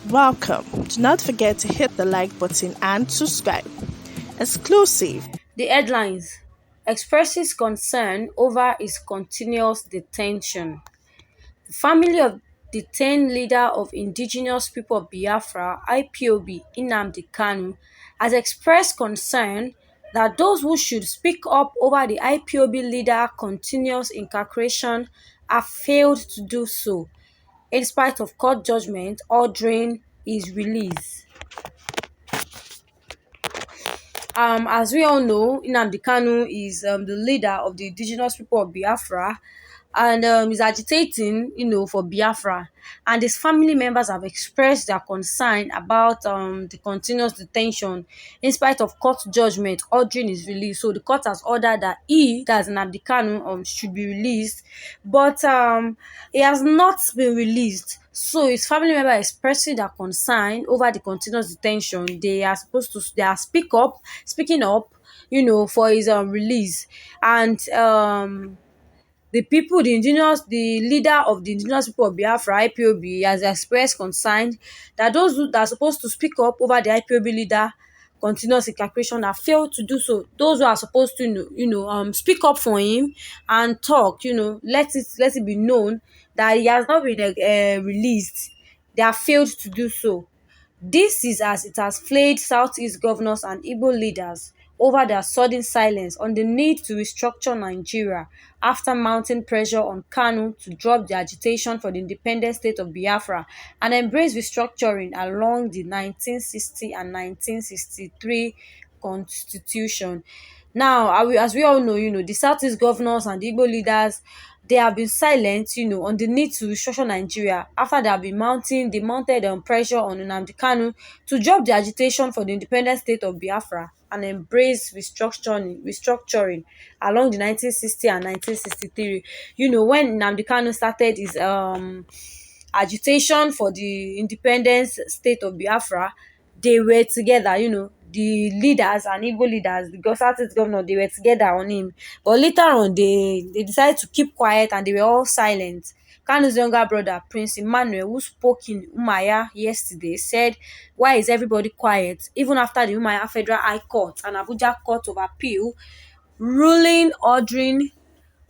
Welcome. Do not forget to hit the like button and subscribe. Exclusive. The headlines expresses concern over his continuous detention. The family of detained leader of Indigenous People of Biafra (IPOB) Nnamdi Kanu has expressed concern that those who should speak up over the IPOB leader continuous incarceration have failed to do so, in spite of court judgment ordering his release. As we all know, Nnamdi Kanu is the leader of the indigenous people of Biafra, and is agitating, for Biafra. And his family members have expressed their concern about the continuous detention, in spite of court judgment ordering his release. So the court has ordered that that's Nnamdi Kanu, should be released, but he has not been released. So his family member expressing their concern over the continuous detention. They are speaking up, for his release. And the leader of the indigenous people of Biafra, IPOB, has expressed concern that that are supposed to speak up over the IPOB leader continuous incarceration have failed to do so. Those who are supposed to, speak up for him and talk, let it be known that he has not been released. They have failed to do so. This is as it has flayed Southeast governors and Igbo leaders over their sudden silence on the need to restructure Nigeria after mounting pressure on Kanu to drop the agitation for the independent state of Biafra and embrace restructuring along the 1960 and 1963 constitution. Now, as we all know, the Southeast governors and the Igbo leaders, they have been silent, on the need to restructure Nigeria after they mounted pressure on Nnamdi Kanu to drop the agitation for the independent state of Biafra and embrace restructuring along the 1960 and 1963. When Nnamdi Kanu started his agitation for the independence state of Biafra, they were together, the leaders and Igbo leaders, the Southeast governor, they were together on him. But later on, they decided to keep quiet and they were all silent. Kanu's younger brother, Prince Emmanuel, who spoke in Umaya yesterday, said, "Why is everybody quiet? Even after the Umaya Federal High Court and Abuja Court of Appeal ruling ordering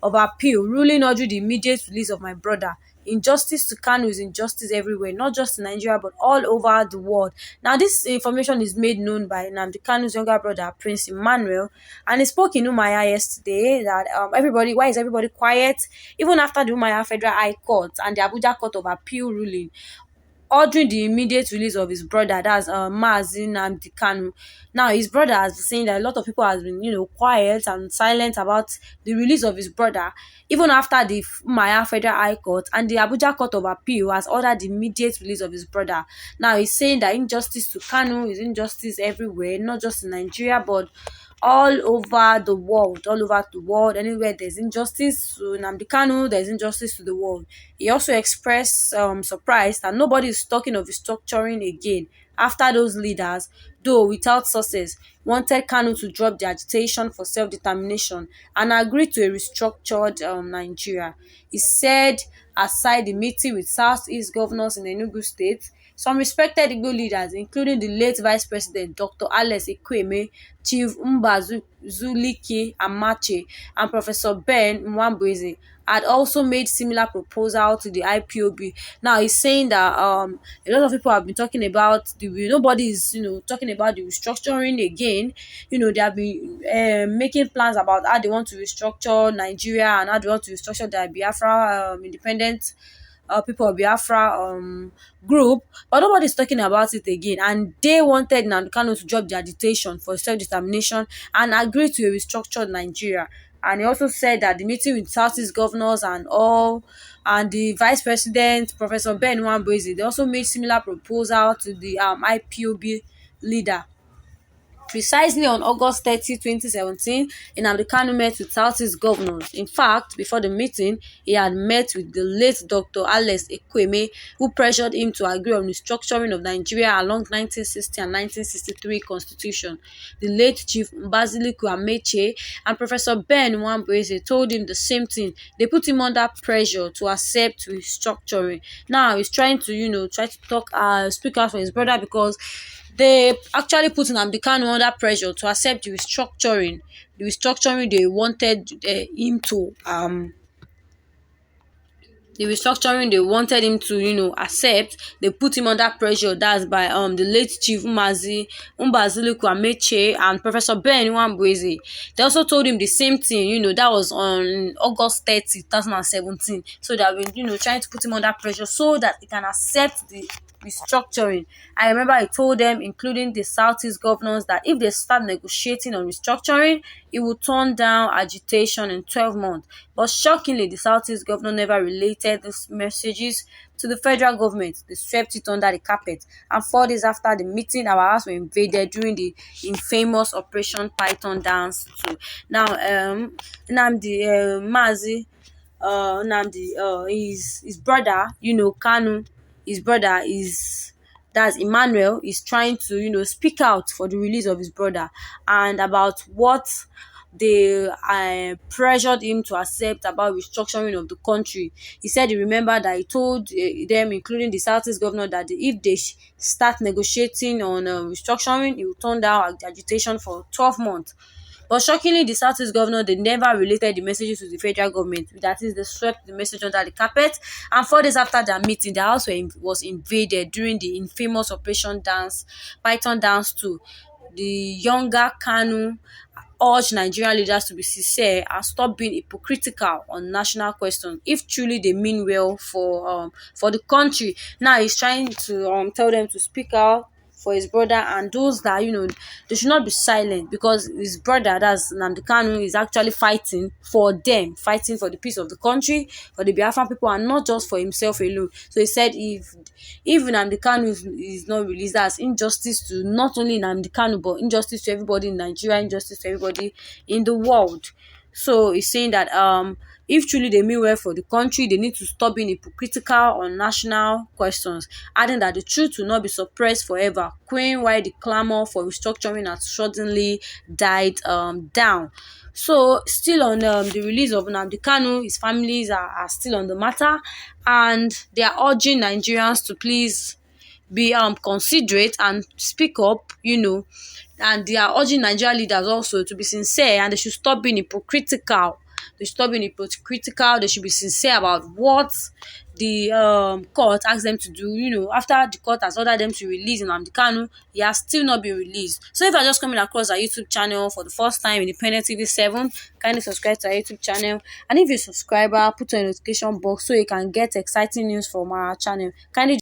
ruling ordering the immediate release of my brother. Injustice to Kanu is injustice everywhere, not just in Nigeria but all over the world." Now, this information is made known by Nnamdi Kanu's younger brother, Prince Emmanuel, and he spoke in Umaya yesterday that why is everybody quiet? Even after the Umaya Federal High Court and the Abuja Court of Appeal ruling ordering the immediate release of his brother, that's Mazi Nnamdi Kanu. Now, his brother has been saying that a lot of people has been, quiet and silent about the release of his brother, even after the Maya Federal High Court and the Abuja Court of Appeal has ordered the immediate release of his brother. Now, he's saying that injustice to Kanu is injustice everywhere, not just in Nigeria, but all over the world. Anywhere there's injustice to Nnamdi Kanu, there's injustice to the world. He also expressed surprise that nobody is talking of restructuring again after those leaders, though without sources, wanted Kanu to drop the agitation for self-determination and agree to a restructured Nigeria. He said, aside the meeting with Southeast governors in Enugu State, some respected Igbo leaders, including the late Vice President Dr. Alex Ekweme, Chief Zulike Amache, and Professor Ben Mwambweze, had also made similar proposal to the IPOB. Now, he's saying that a lot of people have been talking about nobody is talking about the restructuring again. They have been making plans about how they want to restructure Nigeria and how they want to restructure the Biafra independent people of Biafra group, but nobody's talking about it again. And they wanted Nnamdi Kanu to drop the agitation for self-determination and agree to a restructured Nigeria. And he also said that the meeting with Southeast governors and the Vice President, Professor Ben Nwambweze, they also made similar proposal to the IPOB leader. Precisely on August 30, 2017, Nnamdi Kanu met with Southeast governors. In fact, before the meeting, he had met with the late Dr. Alex Ekweme, who pressured him to agree on the structuring of Nigeria along 1960 and 1963 constitution. The late Chief Mbaziliku Ameche and Professor Ben Nwambweze told him the same thing. They put him under pressure to accept restructuring. Now he's trying to, try to speak out for his brother, because they actually put Nnamdi Kanu under pressure to accept the restructuring they wanted him to the restructuring they wanted him to, accept. They put him under pressure. That's by the late Chief Mbaziliku Ameche and Professor Ben Nwambweze. They also told him the same thing. That was on August 30, 2017. So they have been, trying to put him under pressure so that he can accept the restructuring. I remember I told them, including the Southeast governors, that if they start negotiating on restructuring, it will turn down agitation in 12 months. But shockingly, the Southeast governor never related these messages to the federal government. They swept it under the carpet. And 4 days after the meeting, our house were invaded during the infamous Operation Python Dance too. Now, Nnamdi his brother, Kanu, his brother is that's Emmanuel, is trying to speak out for the release of his brother and about what they pressured him to accept about restructuring of the country. He said he remembered that he told them, including the Southeast governor, that if they start negotiating on restructuring, it will turn down agitation for 12 months. But shockingly, the Southeast governor, they never related the messages to the federal government. That is, they swept the message under the carpet. And 4 days after their meeting, the house was invaded during the infamous Python Dance 2. The younger Kanu urged Nigerian leaders to be sincere and stop being hypocritical on national questions if truly they mean well for the country. Now he's trying to tell them to speak out for his brother, and those that they should not be silent, because his brother, that's Nnamdi Kanu, is actually fighting for them, fighting for the peace of the country, for the Biafran people, and not just for himself alone. So he said if Nnamdi Kanu is not released, that's injustice to not only Nnamdi Kanu but injustice to everybody in Nigeria, injustice to everybody in the world. So he's saying that if truly they mean well for the country, they need to stop being hypocritical on national questions, adding that the truth will not be suppressed forever, querying why the clamor for restructuring has suddenly died down. So still on the release of Nnamdi Kanu, his families are still on the matter, and they are urging Nigerians to please be considerate and speak up, and they are urging Nigerian leaders also to be sincere, and they should stop being hypocritical. They should stop being hypocritical. They should be sincere about what the court asked them to do. After the court has ordered them to release Nnamdi Kanu, he has still not been released. So if you're just coming across our YouTube channel for the first time, Independent TV 7, kindly subscribe to our YouTube channel. And if you're a subscriber, put on a notification box so you can get exciting news from our channel. Kindly